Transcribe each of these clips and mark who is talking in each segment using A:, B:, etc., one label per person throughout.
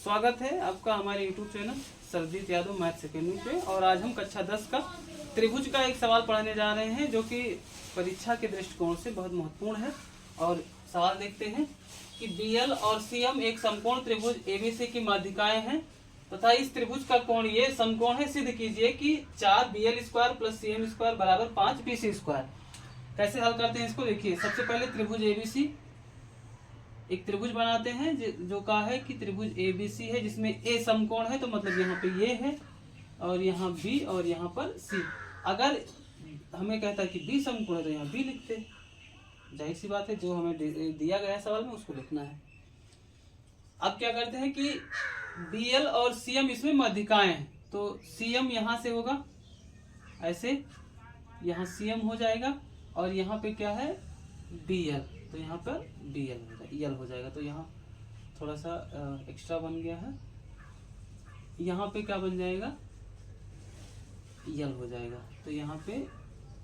A: स्वागत है आपका हमारे YouTube channel Sarjeet Yadav maths academy पे। और आज हम कक्षा 10 का त्रिभुज का एक सवाल पढ़ाने जा रहे हैं जो कि परीक्षा के दृष्टिकोण से बहुत महत्वपूर्ण है। और सवाल देखते हैं कि BL और CM एक समकोण त्रिभुज ABC की माध्यिकाएं हैं तथा इस त्रिभुज का कोण ये समकोण है। सिद्ध कीजिए कि 4BL² + CM² बराबर 5BC²। कैसे हल करते हैं इसको देखिए। सबसे पहले त्रिभुज ABC एक त्रिभुज बनाते हैं जो कहा है कि त्रिभुज ABC है जिसमें A समकोण है, तो मतलब यहाँ पे ये है और यहाँ B और यहाँ पर C। अगर हमें कहता है कि B समकोण है तो यहाँ B लिखते, जाहिर सी बात है जो हमें दिया गया है सवाल में उसको लिखना है। अब क्या करते हैं कि BL और CM इसमें माध्यिकाएं हैं, तो CM यहाँ से होगा ऐसे, यहाँ CM हो जाएगा और यहाँ पे क्या है BL, तो यहाँ पर BL हो जाएगा। तो यहाँ थोड़ा सा एक्स्ट्रा बन गया है, यहाँ पे क्या बन जाएगा L हो जाएगा। तो यहाँ पे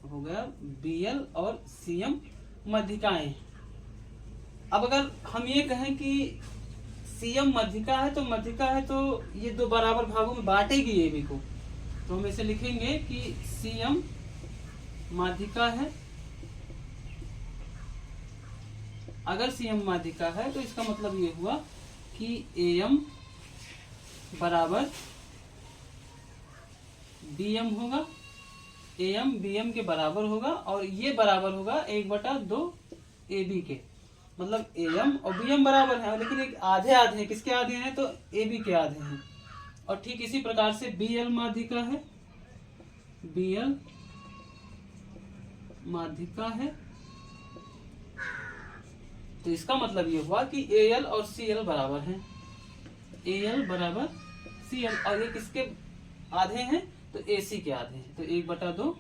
A: हो गया BL और CM माध्यिकाएं। अब अगर हम ये कहें कि CM माध्यिका है तो ये दो बराबर भागों में बांटेगी AB को, तो हम इसे लिखेंगे कि CM माध्यिका है। अगर CM माध्यिका है तो इसका मतलब ये हुआ कि AM बराबर BM होगा, AM BM के बराबर होगा और ये बराबर होगा 1/2 AB के। मतलब AM और BM बराबर है लेकिन एक आधे आधे हैं। किसके आधे हैं? तो AB के आधे हैं। और ठीक इसी प्रकार से BL माध्यिका है, BL माध्यिका है, तो इसका मतलब ये हुआ कि AL और CL बराबर हैं। AL बराबर CL और ये किसके आधे हैं? तो AC के आधे हैं, तो 1/2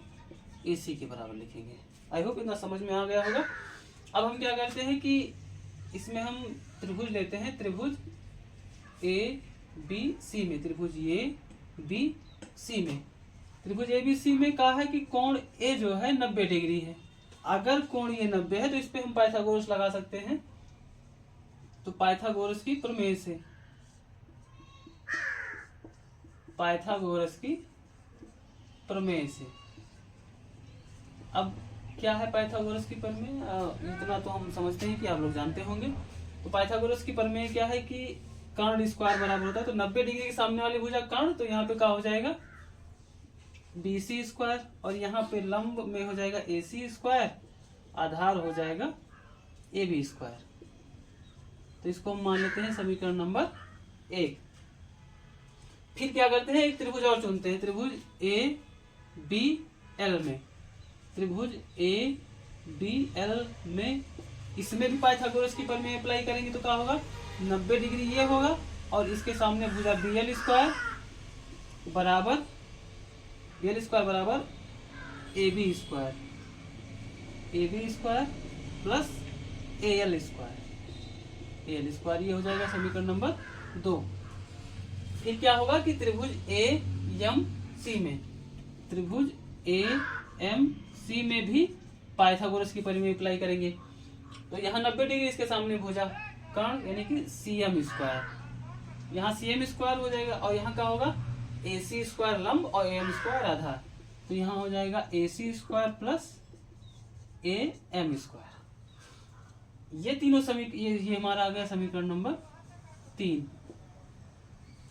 A: AC के बराबर लिखेंगे। आई होप इतना समझ में आ गया होगा। अब हम क्या करते हैं कि इसमें हम त्रिभुज लेते हैं, त्रिभुज ABC में, त्रिभुज ABC में, त्रिभुज ABC में कहा है कि कोण A जो है 90 डिग्री है। अगर कोण ये 90 है तो इस पे हम पाइथागोरस लगा सकते हैं। तो पाइथागोरस की प्रमेय से, पाइथागोरस की प्रमेय से, अब क्या है पाइथागोरस की प्रमेय? इतना तो हम समझते हैं कि आप लोग जानते होंगे। तो पाइथागोरस की प्रमेय क्या है कि कर्ण स्क्वायर बराबर होता है, तो 90 डिग्री के सामने वाली भुजा कर्ण, तो यहाँ पे क्या हो जाएगा BC², और यहाँ पे लंब में हो जाएगा AC², आधार हो जाएगा AB²। तो इसको हम मान लेते हैं समीकरण नंबर 1। फिर क्या करते हैं, एक त्रिभुज और चुनते हैं, त्रिभुज ABL में, त्रिभुज ABL में इसमें भी पाइथागोरस की प्रमेय अप्लाई करेंगे तो क्या होगा 90 डिग्री ये होगा और इसके सामने भुजा BL² बराबर AB² प्लस AL² ये हो जाएगा समीकरण नंबर 2। फिर क्या होगा कि त्रिभुज AMC में, त्रिभुज AMC में भी पाइथागोरस की प्रमेय अप्लाई करेंगे। तो यहाँ 90 डिग्री इसके सामने भुजा कर्ण यानी कि CM², यहाँ CM² हो जाएगा और यहाँ क्या होगा AC² लंब और AM² आधार, तो यहाँ हो जाएगा AC² प्लस AM²। ये तीनों ये हमारा आ गया समीकरण नंबर 3।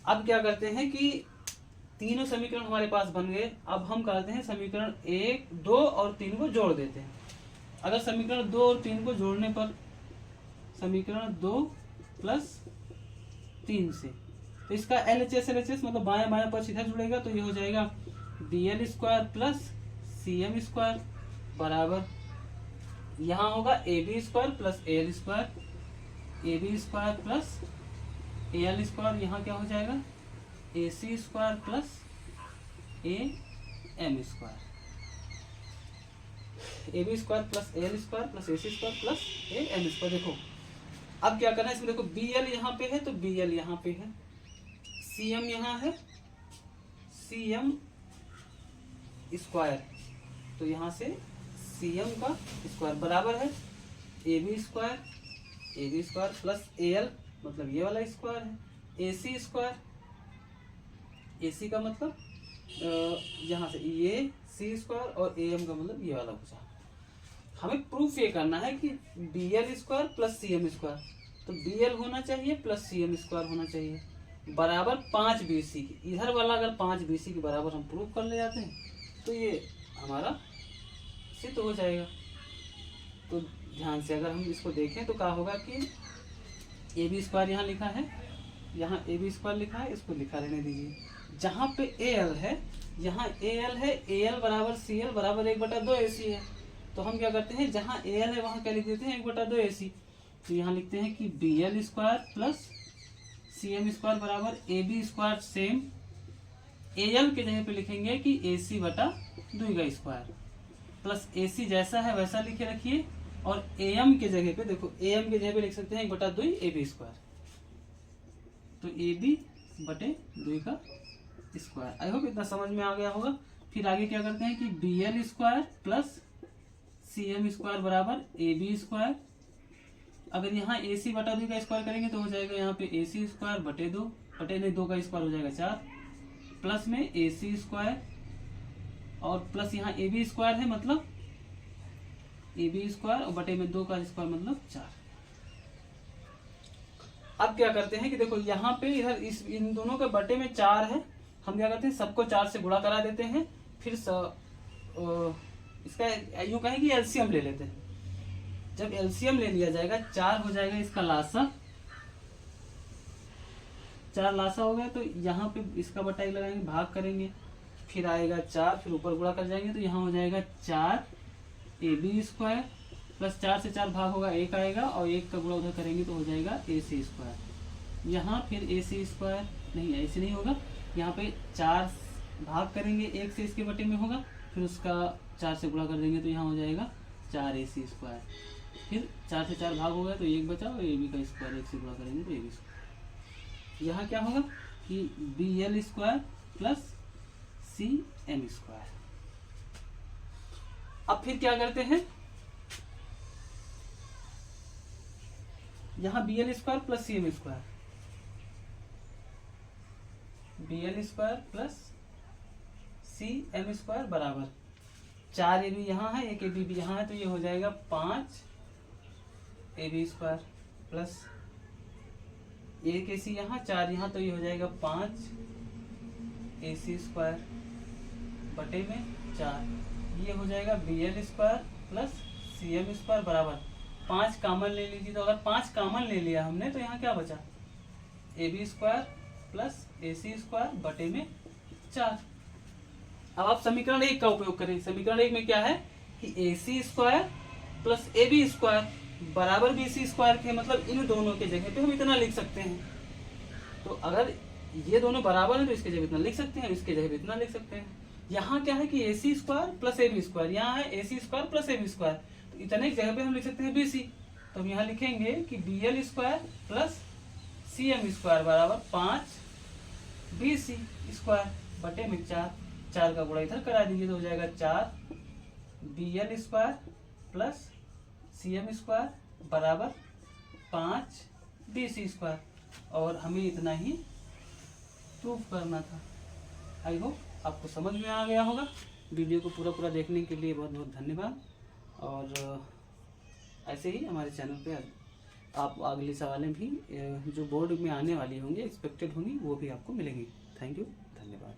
A: अब क्या करते हैं कि तीनों समीकरण हमारे पास बन गए। अब हम करते हैं समीकरण 1, 2 और 3 को जोड़ देते हैं। अगर समीकरण 2 और 3 को जोड़ने पर समीकरण 2 प्लस 3 से, तो इसका LHS मतलब बायां बायां पक्ष इधर जुड़ेगा, तो ये हो जाएगा BL² प्लस CM² बराबर, यहाँ होगा AB² plus AL², AB² plus AL², यहाँ क्या हो जाएगा AC² plus AM², AB² plus AL² plus AC² plus AM²। देखो अब क्या करना है इसमें, देखो BL यहाँ पे है तो BL यहाँ पे है, CM यहाँ है CM², तो यहाँ से CM का स्क्वायर बराबर है AB² प्लस AL मतलब ये वाला स्क्वायर है AC स्क्वायर, AC का मतलब यहाँ से ये C स्क्वायर और AM का मतलब ये वाला भुजा। हमें प्रूफ ये करना है कि BL square plus CM square, तो BL होना चाहिए प्लस CM स्क्वायर होना चाहिए बराबर 5 BC की। इधर वाला अगर 5 BC के बराबर हम प्रूफ कर ले जाते हैं तो ये हमारा सिद्ध हो जाएगा। तो ध्यान से अगर हम इसको देखें तो क्या होगा कि AB स्क्वायर यहाँ लिखा है, यहाँ AB स्क्वायर लिखा है, इसको लिखा रहने दीजिए। जहाँ पे AL है, यहाँ AL है, AL बराबर CL बराबर 1/2 AC है। तो हम क्या करते हैं, जहाँ AL है वहाँ क्या लिख देते हैं 1/2 AC। तो यहाँ लिखते हैं कि BL square plus CM square बराबर AB स्क्वायर सेम। AL के जगह पे लिखेंगे कि AC/2 का स्क्वायर प्लस AC जैसा है वैसा लिखे रखिए। और AM के जगह पे देखो, AM के जगह पे लिख सकते हैं 1/2 AB स्क्वायर, तो AB/2 का स्क्वायर। आई होप इतना समझ में आ गया होगा। फिर आगे क्या करते हैं कि BL square plus CM square बराबर AB स्क्वायर। अगर यहाँ AC/2 का स्क्वायर करेंगे तो हो जाएगा यहाँ पे AC स्क्वायर बटे 2 का स्क्वायर हो जाएगा 4, प्लस में AC स्क्वायर और प्लस यहाँ AB स्क्वायर है मतलब AB स्क्वायर और बटे में 2 का स्क्वायर मतलब 4। अब क्या करते हैं कि देखो यहाँ पे इधर इन दोनों के बटे में 4 है, हम क्या करते हैं सबको 4 से गुणा करा देते हैं। फिर इसका यूं कहें कि एलसीएम ले लेते हैं। जब एलसीएम ले लिया जाएगा 4 हो जाएगा इसका लासा, 4 लासा हो गया तो यहाँ पे इसका बटा एक लगाएंगे, भाग करेंगे, फिर आएगा 4, फिर ऊपर गुणा कर जाएंगे तो यहाँ हो जाएगा 4 AB स्क्वायर प्लस 4 से 4 भाग होगा 1 आएगा और 1 का गुणा उधर करेंगे तो हो जाएगा AC स्क्वायर। यहाँ फिर AC स्क्वायर नहीं, ऐसे नहीं होगा, यहाँ पे 4 भाग करेंगे 1 से इसके बटे में होगा, फिर उसका 4 से गुणा कर देंगे तो यहाँ हो जाएगा 4 AC स्क्वायर। फिर 4 से 4 भाग होगा तो 1 बचा और AB का स्क्वायर 1 से गुणा करेंगे तो AB स्क्वायर। यहाँ क्या होगा कि BL square plus CM square. अब फिर क्या करते हैं, यहाँ BL square plus CM square, BL square plus CM square बराबर 4 AB यहाँ है, 1 AB भी यहाँ है, तो ये हो जाएगा 5 AB स्क्वायर प्लस 1 AC यहाँ, 4 यहाँ, तो ये हो जाएगा 5 AC स्क्वायर बटे में 4। ये हो जाएगा BL square plus CM square बराबर 5 कामन ले लीजिए। तो अगर 5 कामन ले लिया हमने तो यहाँ क्या बचा, AB square plus AC square बटे में 4। अब आप समीकरण 1 का उपयोग करें। समीकरण 1 में क्या है कि AC square plus AB square बराबर BC स्क्वायर के, मतलब इन दोनों के जगह पे हम इतना लिख सकते हैं। तो अगर ये दोनों बराबर हैं तो इसके जगह इतना लिख सकते हैं, इसके जगह इतना लिख सकते हैं। यहाँ क्या है कि AC square plus AB square, यहाँ है AC square plus AB square, तो इतने जगह पे हम लिख सकते हैं BC। तो हम यहाँ लिखेंगे कि BL square plus CM square बराबर 5 BC स्क्वायर बटे में 4। 4 का गुणा इधर करा दीजिए तो हो जाएगा 4 BL square plus CM square बराबर 5 BC स्क्वायर। और हमें इतना ही प्रूफ करना था। आई होप आपको समझ में आ गया होगा। वीडियो को पूरा देखने के लिए बहुत बहुत धन्यवाद। और ऐसे ही हमारे चैनल पे आप अगली सवालें भी जो बोर्ड में आने वाली होंगी, एक्सपेक्टेड होंगी, वो भी आपको मिलेंगी। थैंक यू, धन्यवाद।